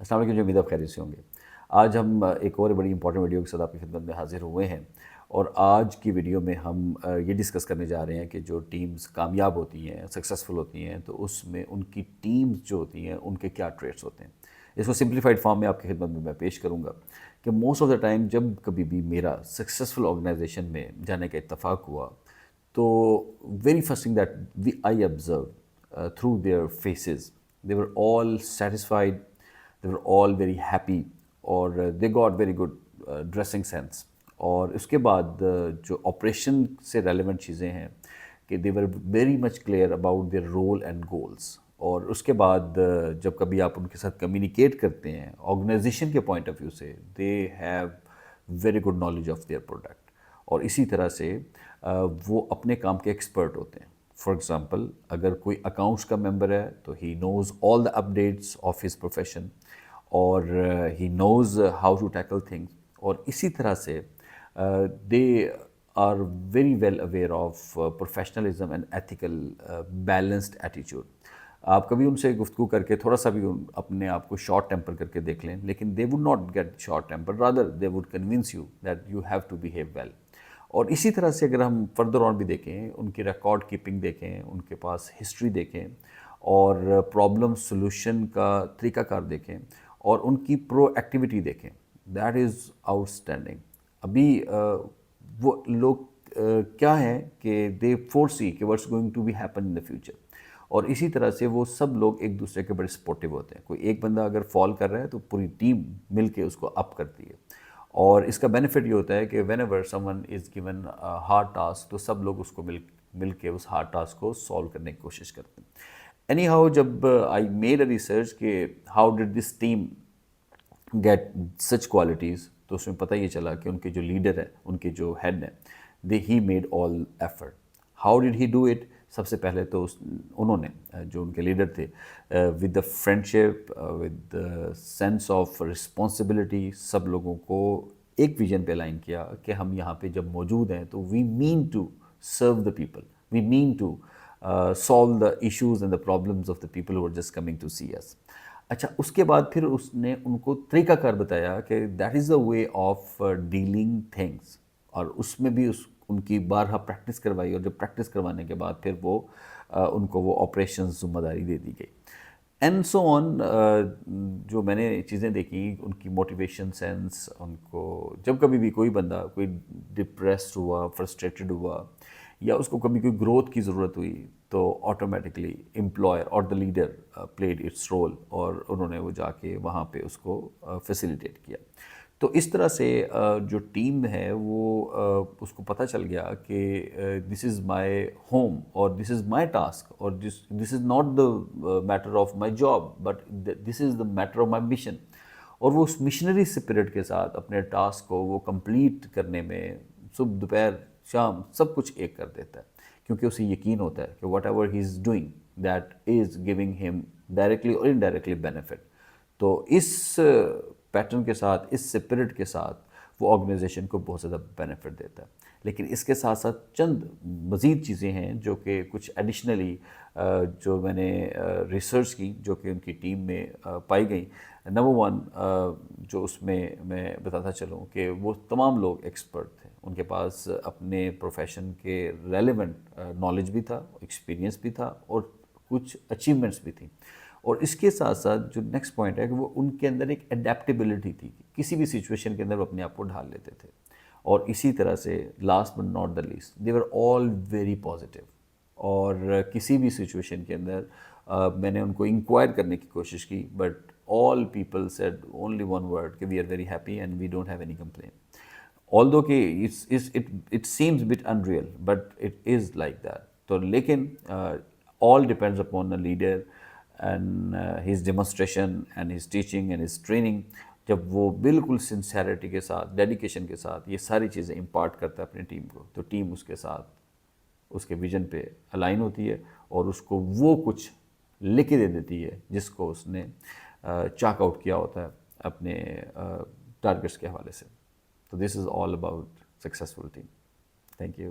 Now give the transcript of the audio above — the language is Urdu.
السلام علیکم، جو امید آپ خیریت سے ہوں گے۔ آج ہم ایک اور بڑی امپورٹنٹ ویڈیو کے ساتھ آپ کی خدمت میں حاضر ہوئے ہیں، اور آج کی ویڈیو میں ہم یہ ڈسکس کرنے جا رہے ہیں کہ جو ٹیمز کامیاب ہوتی ہیں، سکسیسفل ہوتی ہیں، تو اس میں ان کی ٹیمز جو ہوتی ہیں ان کے کیا ٹریٹس ہوتے ہیں۔ اس کو سمپلیفائڈ فارم میں آپ کی خدمت میں پیش کروں گا کہ موسٹ آف دا ٹائم جب کبھی بھی میرا سکسیسفل آرگنائزیشن میں جانے کا اتفاق ہوا، تو very first thing that I observe through their faces, they were all satisfied, they were all very happy, اور they got very good dressing sense. اور اس کے بعد جو آپریشن سے ریلیونٹ چیزیں ہیں کہ they were very much clear about their role and goals. اور اس کے بعد جب کبھی آپ ان کے ساتھ کمیونیکیٹ کرتے ہیں آرگنائزیشن کے پوائنٹ آف ویو سے، they have very good knowledge of their product. اور اسی طرح سے وہ اپنے کام کے ایکسپرٹ ہوتے ہیں۔ فار ایگزامپل، اگر کوئی اکاؤنٹس کا ممبر ہے تو he knows all the updates of his profession, اور he knows how to tackle things, اور اسی طرح سے they are very well aware of professionalism and ethical balanced ایٹیچیوڈ۔ آپ کبھی ان سے گفتگو کر کے تھوڑا سا بھی اپنے آپ کو شارٹ ٹیمپر کر کے دیکھ لیں، لیکن they would not get short temper, rather they would convince you that you have to behave well. اور اسی طرح سے اگر ہم فردر آن بھی دیکھیں، ان کی ریکارڈ کیپنگ دیکھیں، ان کے پاس ہسٹری دیکھیں، اور پرابلم سلوشن کا طریقہ کار دیکھیں، اور ان کی پرو ایکٹیویٹی دیکھیں، دیٹ از آؤٹ اسٹینڈنگ۔ ابھی وہ لوگ کیا ہیں کہ دے فور سی کہ what's going to be happen in the future, اور اسی طرح سے وہ سب لوگ ایک دوسرے کے بڑے سپورٹیو ہوتے ہیں۔ کوئی ایک بندہ اگر فال کر رہا ہے تو پوری ٹیم مل کے اس کو اپ کرتی ہے، اور اس کا بینیفٹ یہ ہوتا ہے کہ whenever someone is given hard task, تو سب لوگ اس کو مل کے اس ہارڈ ٹاسک کو سالو کرنے کی کوشش کرتے ہیں۔ اینی ہاؤ، جب آئی میڈ اے ریسرچ کہ how did this team get such qualities, تو اس میں پتہ یہ چلا کہ ان کے جو لیڈر ہیں، ان کے جو ہیڈ ہیں، he made all effort. How did he do it? سب سے پہلے تو انہوں نے، جو ان کے لیڈر تھے، with the friendship, with sense of responsibility, سب لوگوں کو ایک ویژن پہ الائن کیا کہ ہم یہاں پہ جب موجود ہیں تو we mean to serve the people, we mean to solve the issues and the problems of the people who are just coming to see us. اچھا، اس کے بعد پھر اس نے ان کو طریقہ کار بتایا کہ that is the way of dealing things, اور اس میں بھی ان کی بارہا پریکٹس کروائی، اور جب پریکٹس کروانے کے بعد پھر وہ ان کو وہ آپریشنز ذمہ داری دے دی گئی، اینڈ سو آن۔ جو میں نے چیزیں دیکھیں، ان کی موٹیویشن سینس، ان کو جب کبھی بھی کوئی بندہ کوئی ڈپریسڈ ہوا، فرسٹریٹڈ ہوا، یا اس کو کبھی کوئی گروتھ کی ضرورت ہوئی، تو آٹومیٹکلی امپلائر اور دا لیڈر پلیڈ اٹس رول، اور انہوں نے وہ جا کے وہاں پہ اس کو فیسیلیٹیٹ کیا۔ تو اس طرح سے جو ٹیم ہے وہ اس کو پتہ چل گیا کہ دس از مائی ہوم، اور دس از مائی ٹاسک، اور this is not the matter of my job, but this is the matter of my mission. اور وہ اس مشنری اسپرٹ کے ساتھ اپنے ٹاسک کو وہ کمپلیٹ کرنے میں صبح دوپہر شام سب کچھ ایک کر دیتا ہے، کیونکہ اسے یقین ہوتا ہے کہ what ever he is doing that is giving ہم ڈائریکٹلی اور انڈائریکٹلی بینیفٹ۔ تو اس پیٹرن کے ساتھ، اس اسپرٹ کے ساتھ، وہ آرگنائزیشن کو بہت زیادہ بینیفٹ دیتا ہے۔ لیکن اس کے ساتھ ساتھ چند مزید چیزیں ہیں جو کہ کچھ ایڈیشنلی جو میں نے ریسرچ کی، جو کہ ان کی ٹیم میں پائی گئیں۔ نمبر ون، جو اس میں بتاتا چلوں کہ وہ تمام لوگ ایکسپرٹ تھے، ان کے پاس اپنے پروفیشن کے ریلیونٹ نالج بھی تھا، ایکسپیرینس بھی تھا، اور کچھ اچیومنٹس بھی تھیں۔ اور اس کے ساتھ ساتھ جو نیکسٹ پوائنٹ ہے کہ وہ ان کے اندر ایک اڈیپٹیبلٹی تھی، کسی بھی سچویشن کے اندر وہ اپنے آپ کو ڈھال لیتے تھے۔ اور اسی طرح سے last but not the least, they were all very positive, اور کسی بھی سچویشن کے اندر میں نے ان کو انکوائر کرنے کی کوشش کی، but all people said only one word کہ we are very happy and we don't have any complain. although کہ it seems bit unreal, but it is like that. تو لیکن all depends upon the leader and his demonstration and his teaching and his training. جب وہ بالکل سنسیریٹی کے ساتھ، ڈیڈیکیشن کے ساتھ یہ ساری چیزیں امپارٹ کرتا ہے اپنی ٹیم کو، تو ٹیم اس کے ساتھ اس کے ویژن پہ الائن ہوتی ہے، اور اس کو وہ کچھ لکھ کے دے دیتی ہے جس کو اس نے چاک آؤٹ کیا ہوتا ہے اپنے ٹارگیٹس کے حوالے سے۔ So this is all about successful team. Thank you.